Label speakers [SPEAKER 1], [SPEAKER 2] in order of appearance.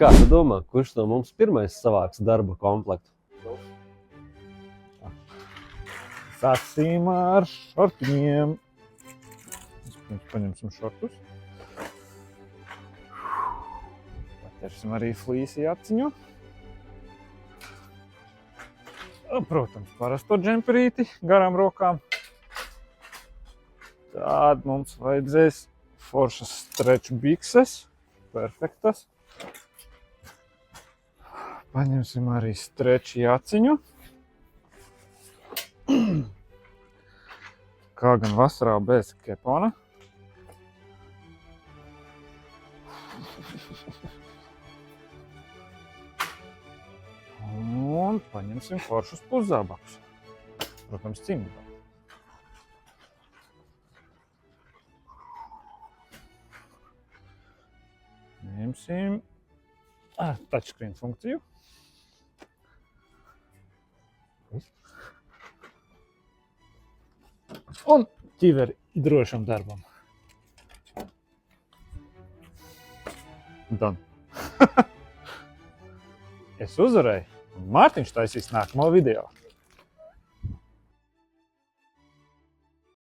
[SPEAKER 1] Kā tu domā, kurš no mums pirmais savāks darba komplektu?
[SPEAKER 2] Sāksim ar šortiņiem. Vispirms paņemsim šortus. Paķersim arī flīsi aciņu. Protams, parasto džemperīti garām rokām. Tād mums vajadzēs foršas stretch bikses. Perfektas. Paņemsim arī stretch aciņu. Kā gan vasarā bez kepona. Un paņemsim foršus puszābakus. Protams, cimdā. Ņemsim touchscreen funkciju. Un ķiveri drošam darbam. Done. Es uzvarēju, un Mārtiņš taisīs nākamo video.